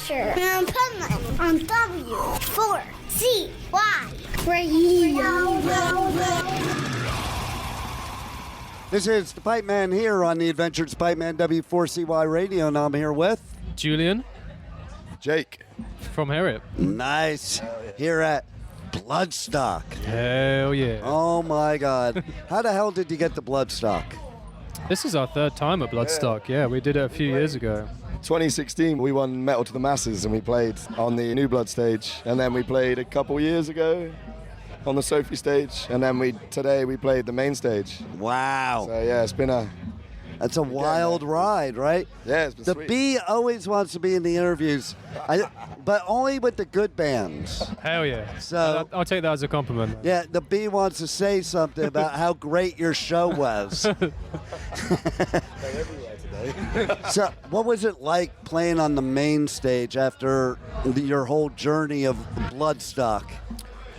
Asher. And Pipeman on W4CY Radio. This is the Pipeman here on the Adventures Pipeman W4CY Radio, and I'm here with Julian. Jake. From HERIOT. Nice. Here at Bloodstock. Hell yeah. Oh my God. How the hell did you get the Bloodstock? This is our third time at Bloodstock. Yeah, we did it a few years ago. 2016, we won Metal to the Masses, and we played on the New Blood stage. And then we played a couple years ago on the Sophie stage. And then today we played the main stage. Wow. So yeah, it's been That's a wild ride, right? Yeah, it's been The sweet. Bee always wants to be in the interviews, but only with the good bands. Hell yeah. So I'll take that as a compliment. yeah, the Bee wants to say something about how great your show was. So what was it like playing on the main stage after your whole journey of Bloodstock?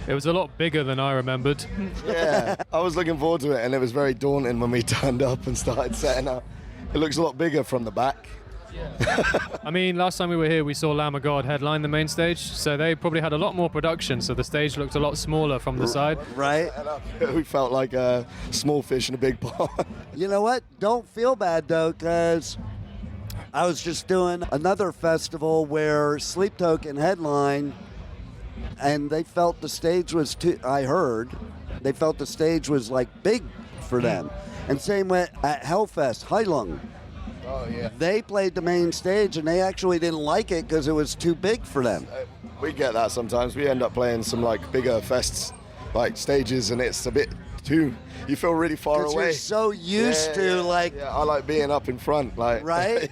It was a lot bigger than I remembered. Yeah, I was looking forward to it, and it was very daunting when we turned up and started setting up. It looks a lot bigger from the back. I mean, last time we were here, we saw Lamb of God headline the main stage, so they probably had a lot more production, so the stage looked a lot smaller from the side. Right? We felt like a small fish in a big pond. You know what? Don't feel bad, though, because I was just doing another festival where Sleep Token headline, and they felt the stage was too, I heard, they felt the stage was like big for them. And same with at Hellfest, Heilung. Oh, yeah. They played the main stage and they actually didn't like it because it was too big for them. We get that sometimes. We end up playing some like bigger fests, like stages, and it's a bit too, you feel really far Because away. you're so used to like, Yeah, I like being up in front, like. right?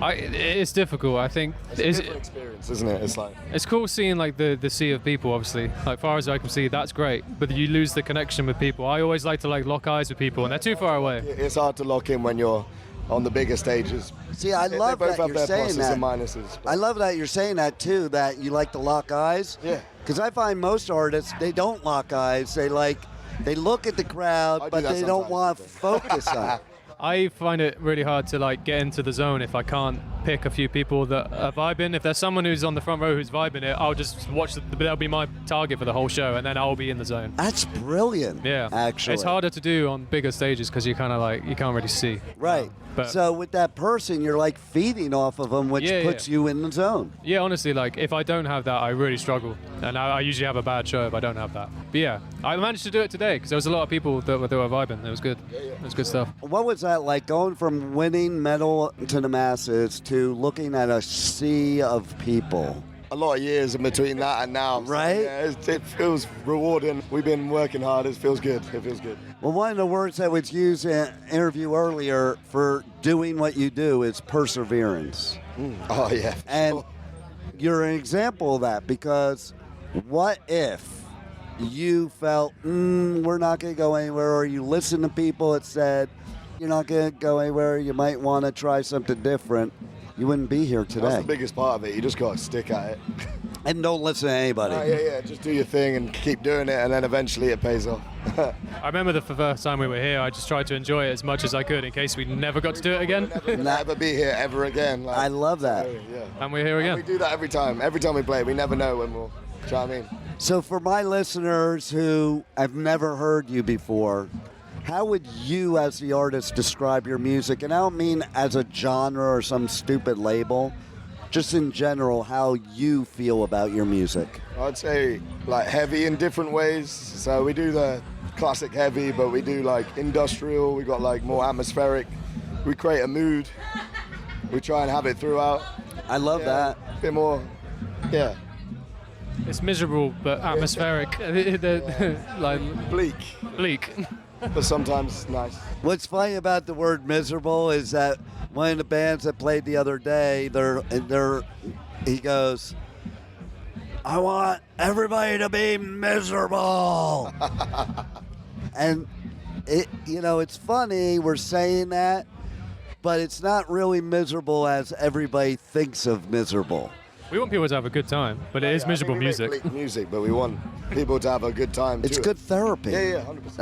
It's difficult, I think. It's a different experience, isn't it? It's like. It's cool seeing like the sea of people, obviously. Like far as I can see, that's great. But you lose the connection with people. I always like to like lock eyes with people, and they're too far away. It's hard to lock in when you're on the bigger stages. See, I love they both that have you're their saying pluses that. and minuses. I love that you're saying that too, that you like to lock eyes. Yeah. Because I find most artists, they don't lock eyes. They look at the crowd, I do but that they don't sometimes. want to focus on it. I find it really hard to like get into the zone if I can't pick a few people that are vibing. If there's someone who's on the front row who's vibing it, I'll just watch. That'll be my target for the whole show, and then I'll be in the zone. That's brilliant. Yeah, actually. it's harder to do on bigger stages because you kind of like you can't really see. Right. But- So with that person, you're like feeding off of them, which Yeah, puts yeah. you in the zone. Yeah, honestly, like if I don't have that, I really struggle, and I usually have a bad show if I don't have that. But yeah, I managed to do it today because there was a lot of people that were vibing. It was good. It was good stuff. What was that like, going from winning Metal to the Masses to looking at a sea of people? A lot of years in between that and now. So, Right? yeah, it feels rewarding. We've been working hard. It feels good. It feels good. Well, one of the words that was used in an interview earlier for doing what you do is perseverance. Oh, yeah. And you're an example of that, because what if you felt, we're not going to go anywhere, or you listen to people that said, you're not going to go anywhere, you might want to try something different, you wouldn't be here That's today. the biggest part of it. You just got to stick at it. And don't listen to anybody. Yeah. Just do your thing and keep doing it, and then eventually it pays off. I remember the first time we were here, I just tried to enjoy it as much as I could in case we never got to do it again. Never be here ever again. Like, I love that. Yeah. And we're here And again. we do that every time. Every time we play, we never know when we'll. Do you know what I mean? So for my listeners who have never heard you before, how would you as the artist describe your music? And I don't mean as a genre or some stupid label, just in general, how you feel about your music. I'd say like heavy in different ways. So we do the classic heavy, but we do like industrial. We got like more atmospheric. We create a mood. We try and have it throughout. I love that. A bit more, yeah. It's miserable but atmospheric. Like Bleak, bleak. but sometimes nice. What's funny about the word miserable is that one of the bands that played the other day, he goes, I want everybody to be miserable. And it's funny we're saying that, but it's not really miserable as everybody thinks of miserable. We want people to have a good time, but it is miserable I mean, we music. make bleak music, but we want people to have a good time It's too. good therapy. Yeah, 100%.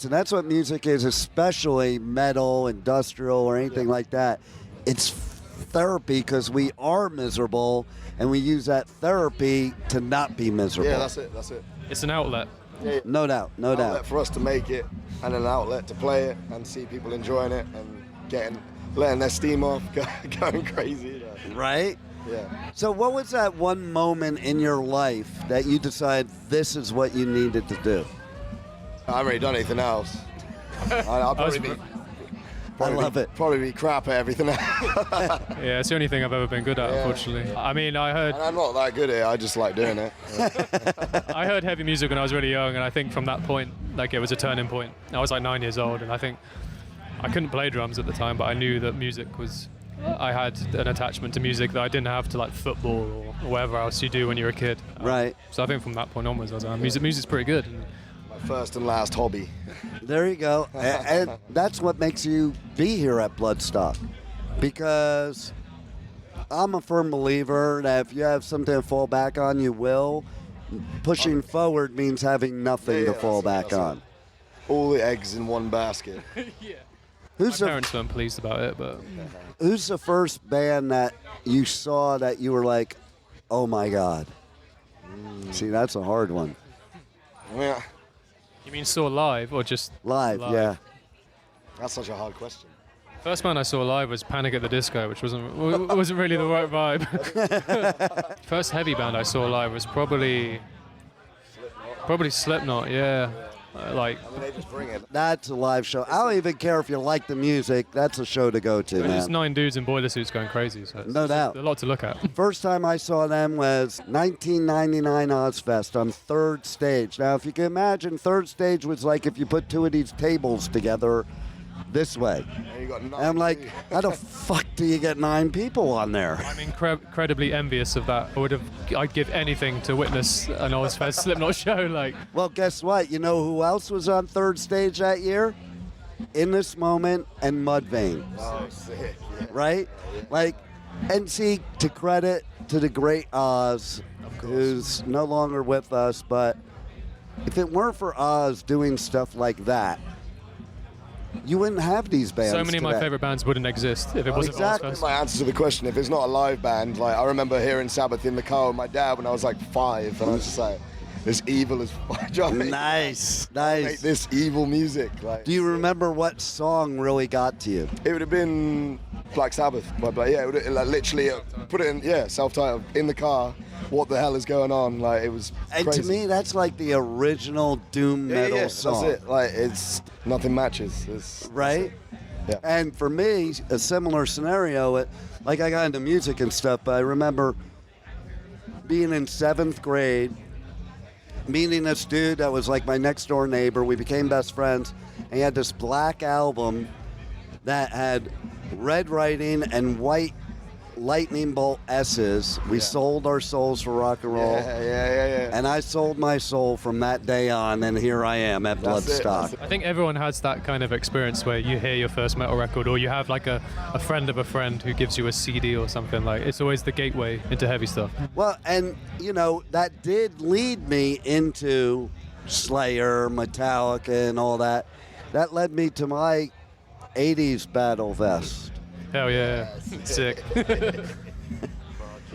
That's what music is, especially metal, industrial, or anything like that. It's therapy because we are miserable, and we use that therapy to not be miserable. Yeah, that's it. It's an outlet. Yeah. No doubt. Outlet for us to make it, and an outlet to play it and see people enjoying it and letting their steam off, going crazy. Right? Yeah. So what was that one moment in your life that you decided this is what you needed to do? I haven't really done anything else. I'll I love it. Probably be crap at everything else. Yeah, it's the only thing I've ever been good at, unfortunately. I mean, I heard And I'm not that good at it, I just like doing it. I heard heavy music when I was really young, and I think from that point, like, it was a turning point. I was like 9 years old, and I think I couldn't play drums at the time, but I knew that music was... I had an attachment to music that I didn't have to, like, football or whatever else you do when you're a kid. Right. So I think from that point onwards, I was like, music's pretty good. My first and last hobby. There you go. And that's what makes you be here at Bloodstock. Because I'm a firm believer that if you have something to fall back on, you will. Pushing forward means having nothing to fall back on. All the eggs in one basket. Yeah. My parents weren't pleased about it, but... Who's the first band that you saw that you were like, oh my God? See, that's a hard one. Yeah. You mean saw live or just... Live, yeah. That's such a hard question. First band I saw live was Panic at the Disco, which wasn't really the right vibe. First heavy band I saw live was probably Slipknot, yeah. I mean, they just bring it. That's a live show. I don't even care if you like the music. That's a show to go to, There's man. 9 dudes in boiler suits going crazy, so No doubt. a lot to look at. First time I saw them was 1999 Ozfest on Third Stage. Now, if you can imagine, Third Stage was like if you put 2 of these tables together this way. And you got And I'm like, how the fuck do you get 9 people on there? I'm incredibly envious of that. I'd give anything to witness an Ozfest Slipknot show. Like, Well, guess what? You know who else was on Third Stage that year? In This Moment and Mudvayne. Oh, sick. Yeah. Right? Like, and see, to credit to the great Oz, who's no longer with us, but if it weren't for Oz doing stuff like that, you wouldn't have these bands so many of my today. favorite bands wouldn't exist if it wasn't Exactly. for Ozfest. My answer to the question, if it's not a live band, like I remember hearing Sabbath in the car with my dad when I was like 5, and I was just like, this evil is Nice. make this evil music. Like, Do you remember what song really got to you? It would have been Black Sabbath. Yeah, it would have, like, literally put it in, self-titled, in the car. What the hell is going on? Like, it was And crazy. to me, that's like the original doom metal song. That's it. Like, it's nothing matches. Right? Yeah. And for me, a similar scenario, like I got into music and stuff, but I remember being in 7th grade, meeting this dude that was like my next door neighbor. We became best friends, and he had this black album that had red writing and white lightning bolt S's. We sold our souls for rock and roll. Yeah. And I sold my soul from that day on, and here I am at Bloodstock. I think everyone has that kind of experience where you hear your first metal record, or you have like a friend of a friend who gives you a CD or something. Like, it's always the gateway into heavy stuff. Well, and, you know, that did lead me into Slayer, Metallica, and all that. That led me to my 80s battle vest. Hell yeah. Sick.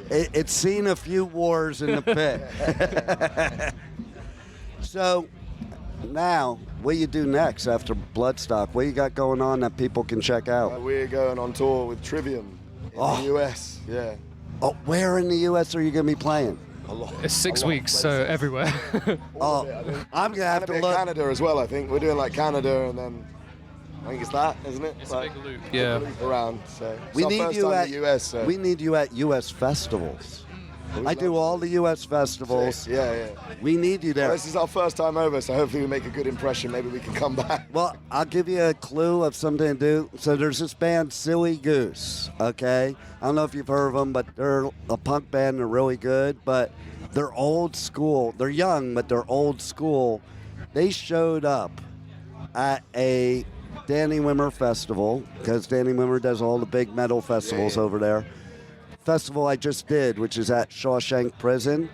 It's seen a few wars in the pit. So, now, what do you do next after Bloodstock? What you got going on that people can check out? We're going on tour with Trivium in the US. Yeah. Oh, where in the U.S. are you going to be playing? A lot. It's 6 A lot of weeks, so places. everywhere. Oh, I'm going to have to look. Canada as well, I think. We're doing like Canada, and then I think it's that, isn't it? It's a big loop. Yeah. Around. So We it's our need first you time at in the US. So. We need you at U.S. festivals. I do all the U.S. festivals. Yeah. We need you there. Well, this is our first time over, so hopefully we make a good impression. Maybe we can come back. Well, I'll give you a clue of something to do. So there's this band, Silly Goose, okay? I don't know if you've heard of them, but they're a punk band. They're really good, but they're old school. They're young, but they're old school. They showed up at a Danny Wimmer festival, because Danny Wimmer does all the big metal festivals over there. Festival I just did, which is at Shawshank Prison,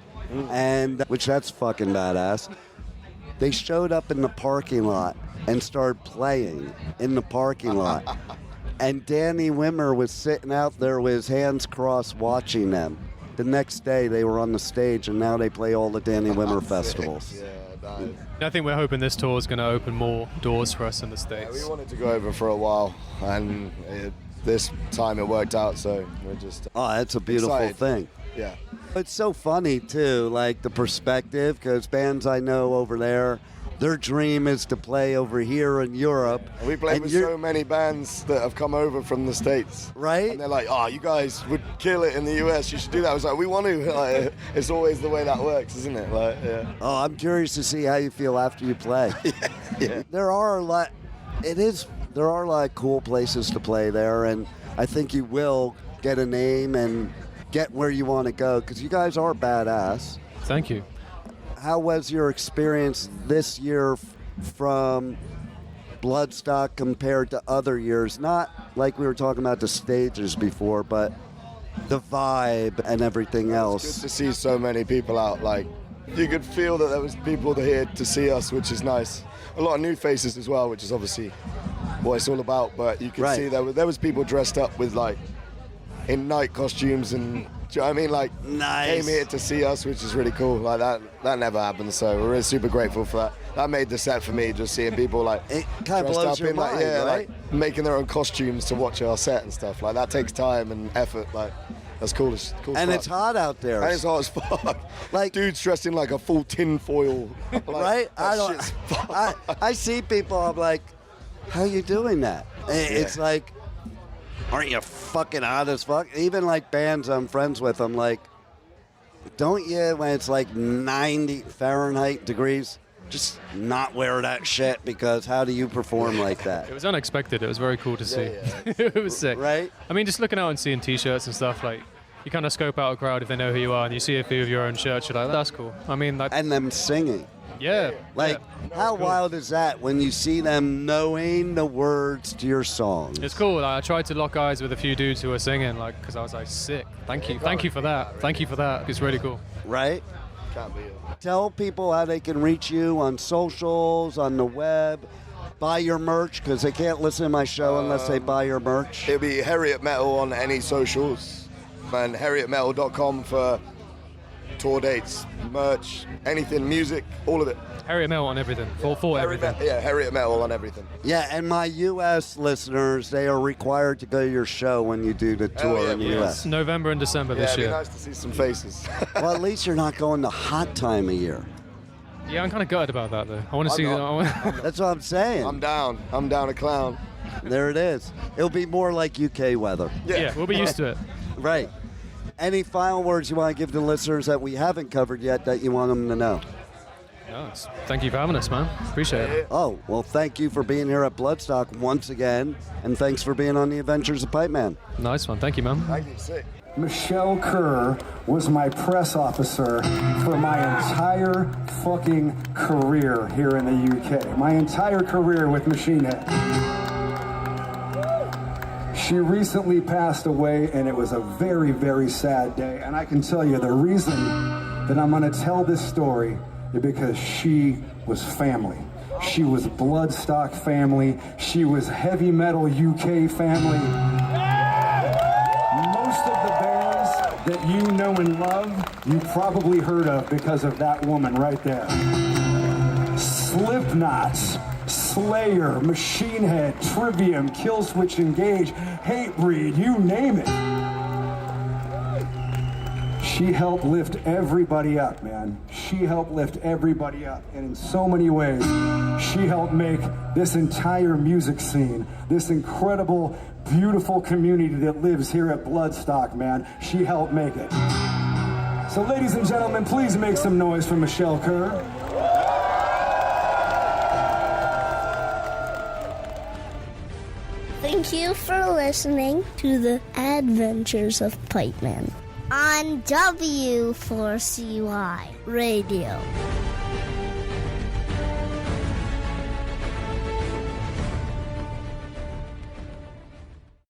and which that's fucking badass. They showed up in the parking lot and started playing in the parking lot. And Danny Wimmer was sitting out there with his hands crossed watching them. The next day they were on the stage, and now they play all the Danny Wimmer festivals. Yeah, nice. I think we're hoping this tour is going to open more doors for us in the States. Yeah, we wanted to go over for a while, and this time it worked out, so we're just Oh, that's a beautiful excited. thing. Yeah. It's so funny, too, like the perspective, because bands I know over there, their dream is to play over here in Europe. And we played and with you're- so many bands that have come over from the States. Right? And they're like, oh, you guys would kill it in the US. You should do that. I was like, we want to. Like, it's always the way that works, isn't it? Like, yeah. Oh, I'm curious to see how you feel after you play. Yeah. There are a lot of cool places to play there, and I think you will get a name and get where you want to go, because you guys are badass. Thank you. How was your experience this year from Bloodstock compared to other years? Not like we were talking about the stages before, but the vibe and everything It's else. good to see so many people out. Like, you could feel that there was people here to see us, which is nice. A lot of new faces as well, which is obviously what it's all about. But you could Right. see there was people dressed up with like in night costumes, and do you know what I mean? Like, Nice. came here to see us, which is really cool. Like that never happened. So we're really super grateful for that. That made the set for me, just seeing people like It kind of dressed blows up your in mind, like, yeah, right? like making their own costumes to watch our set and stuff. Like that takes time and effort. Like that's cool. Cool And stuff. it's hot out there. And it's hot as fuck. Like- dudes dressed in like a full tin foil. Like, Right? that shit's fuck. I see people, I'm like, how you doing that? It's like, aren't you fucking hot as fuck? Even like bands I'm friends with, I'm like, don't you, when it's like 90 Fahrenheit degrees, just not wear that shit, because how do you perform like It that? was unexpected. It was very cool to see. Yeah. It was sick. Right? I mean, just looking out and seeing T-shirts and stuff, like, you kind of scope out a crowd if they know who you are, and you see a few of your own shirts, you're like, that's cool. I mean, like, And them singing. yeah. Like, yeah. how Cool. wild is that when you see them knowing the words to your songs? It's cool. Like, I tried to lock eyes with a few dudes who were singing, like, because I was like, sick. Thank you for that. Thank you for that. It's really cool. Right? Can't be it. Tell people how they can reach you on socials, on the web, buy your merch, because they can't listen to my show unless they buy your merch. It'll be HERIOT Metal on any socials, and HERIOTmetal.com for tour dates, merch, anything, music, all of it. HERIOT Metal on everything. For everything. Yeah, HERIOT Metal on everything. Yeah, and my U.S. listeners, they are required to go to your show when you do the tour yeah, in the yeah. U.S. It's November and December Yeah, this it'd be year. nice to see some faces. Well, at least you're not going the hot time of year. Yeah, I'm kind of gutted about that, though. I want to see that. That's what I'm saying. I'm down a clown. There it is. It'll be more like UK weather. Yeah, we'll be used to it. Right. Any final words you want to give to listeners that we haven't covered yet that you want them to know? No, thank you for having us, man. Appreciate it. Oh, well, thank you for being here at Bloodstock once again, and thanks for being on the Adventures of Pipeman. Nice one. Thank you, man. Thank you, sick. Michelle Kerr was my press officer for my entire fucking career here in the UK. My entire career with Machine Head. She recently passed away, and it was a very, very sad day. And I can tell you the reason that I'm going to tell this story is because she was family. She was Bloodstock family. She was heavy metal UK family. Most of the bands that you know and love, you probably heard of because of that woman right there. Slipknot, Slayer, Machine Head, Trivium, Killswitch Engage, Hatebreed, you name it. She helped lift everybody up, man. She helped lift everybody up. And in so many ways, she helped make this entire music scene, this incredible, beautiful community that lives here at Bloodstock, man. She helped make it. So ladies and gentlemen, please make some noise for Michelle Kerr. Thank you for listening to the Adventures of Pipeman on W4CY Radio.